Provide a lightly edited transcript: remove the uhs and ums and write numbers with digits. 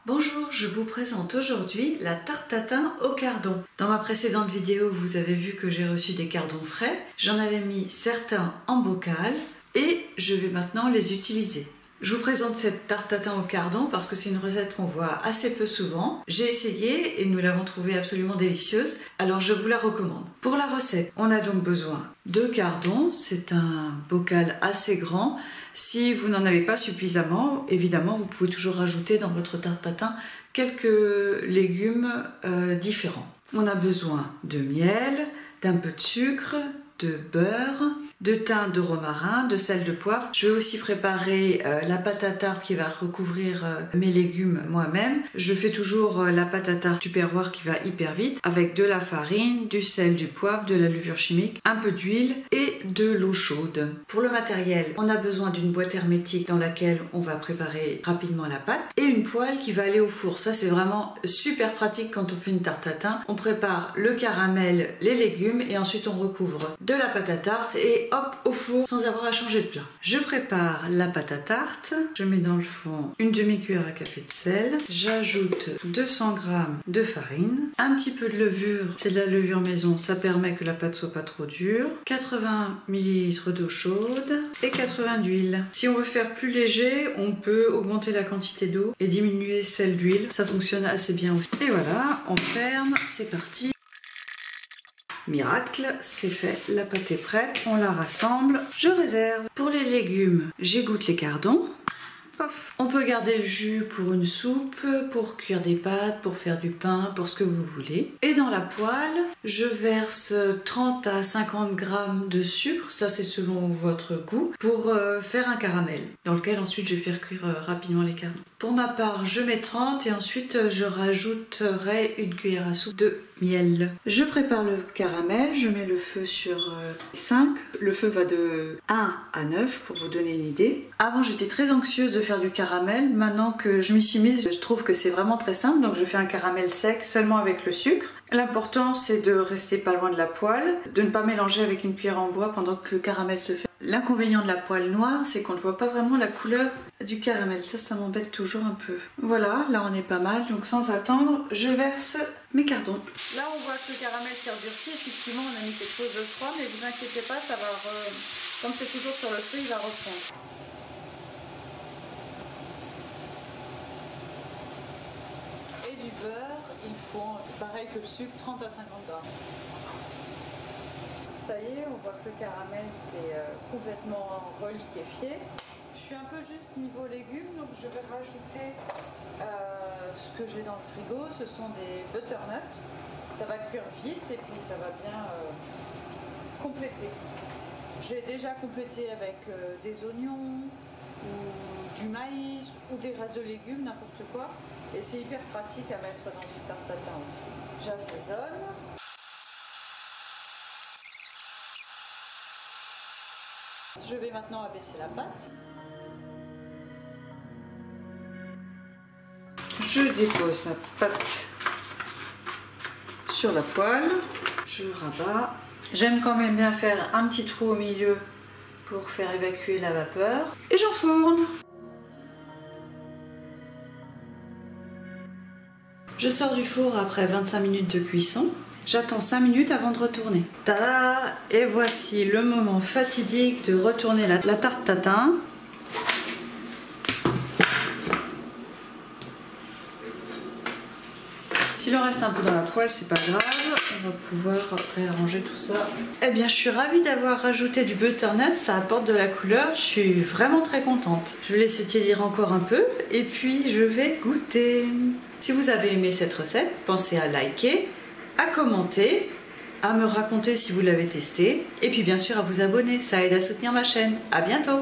Bonjour, je vous présente aujourd'hui la tarte tatin au cardon. Dans ma précédente vidéo, vous avez vu que j'ai reçu des cardons frais. J'en avais mis certains en bocal et je vais maintenant les utiliser. Je vous présente cette tarte tatin au cardon parce que c'est une recette qu'on voit assez peu souvent. J'ai essayé et nous l'avons trouvée absolument délicieuse, alors je vous la recommande. Pour la recette, on a donc besoin de cardon, c'est un bocal assez grand. Si vous n'en avez pas suffisamment, évidemment, vous pouvez toujours rajouter dans votre tarte tatin quelques légumes différents. On a besoin de miel, d'un peu de sucre, de beurre, de thym, de romarin, de sel, de poivre. Je vais aussi préparer la pâte à tarte qui va recouvrir mes légumes moi-même. Je fais toujours la pâte à tarte tupperware qui va hyper vite avec de la farine, du sel, du poivre, de la levure chimique, un peu d'huile et de l'eau chaude. Pour le matériel, on a besoin d'une boîte hermétique dans laquelle on va préparer rapidement la pâte et une poêle qui va aller au four. Ça, c'est vraiment super pratique quand on fait une tarte tatin. On prépare le caramel, les légumes et ensuite on recouvre de la pâte à tarte et hop, au four sans avoir à changer de plat. Je prépare la pâte à tarte. Je mets dans le fond une demi-cuillère à café de sel. J'ajoute 200 g de farine, un petit peu de levure. C'est de la levure maison, ça permet que la pâte soit pas trop dure. 80 ml d'eau chaude et 80 d'huile. Si on veut faire plus léger, on peut augmenter la quantité d'eau et diminuer celle d'huile. Ça fonctionne assez bien aussi. Et voilà, on ferme, c'est parti. Miracle, c'est fait, la pâte est prête, on la rassemble, je réserve. Pour les légumes, j'égoutte les cardons. Pof. On peut garder le jus pour une soupe, pour cuire des pâtes, pour faire du pain, pour ce que vous voulez. Et dans la poêle, je verse 30 à 50 g de sucre, ça c'est selon votre goût, pour faire un caramel, dans lequel ensuite je vais faire cuire rapidement les cardons. Pour ma part, je mets 30 et ensuite je rajouterai une cuillère à soupe de miel. Je prépare le caramel, je mets le feu sur 5. Le feu va de 1 à 9 pour vous donner une idée. Avant, j'étais très anxieuse de faire du caramel. Maintenant que je m'y suis mise, je trouve que c'est vraiment très simple. Donc je fais un caramel sec seulement avec le sucre. L'important, c'est de rester pas loin de la poêle, de ne pas mélanger avec une cuillère en bois pendant que le caramel se fait. L'inconvénient de la poêle noire, c'est qu'on ne voit pas vraiment la couleur du caramel. Ça m'embête toujours un peu. Voilà, là on est pas mal. Donc sans attendre, je verse mes cardons. Là, on voit que le caramel s'est endurci. Effectivement, on a mis quelque chose de froid, mais vous inquiétez pas, ça va, comme c'est toujours sur le feu, il va reprendre. Et du beurre, il faut, pareil que le sucre, 30 à 50 g. Ça y est, on voit que le caramel s'est complètement reliquéfié. Je suis un peu juste niveau légumes, donc je vais rajouter ce que j'ai dans le frigo. Ce sont des butternuts. Ça va cuire vite et puis ça va bien compléter. J'ai déjà complété avec des oignons ou du maïs ou des restes de légumes, n'importe quoi. Et c'est hyper pratique à mettre dans une tarte tatin aussi. J'assaisonne. Je vais maintenant abaisser la pâte. Je dépose ma pâte sur la poêle. Je rabats. J'aime quand même bien faire un petit trou au milieu pour faire évacuer la vapeur. Et j'enfourne. Je sors du four après 25 minutes de cuisson. J'attends 5 minutes avant de retourner. Tada! Et voici le moment fatidique de retourner la tarte tatin. S'il en reste un peu dans la poêle, c'est pas grave. On va pouvoir réarranger tout ça. Eh bien, je suis ravie d'avoir rajouté du butternut. Ça apporte de la couleur. Je suis vraiment très contente. Je vais laisser tiédir encore un peu et puis je vais goûter. Si vous avez aimé cette recette, pensez à liker, à commenter, à me raconter si vous l'avez testé et puis bien sûr à vous abonner, ça aide à soutenir ma chaîne. À bientôt!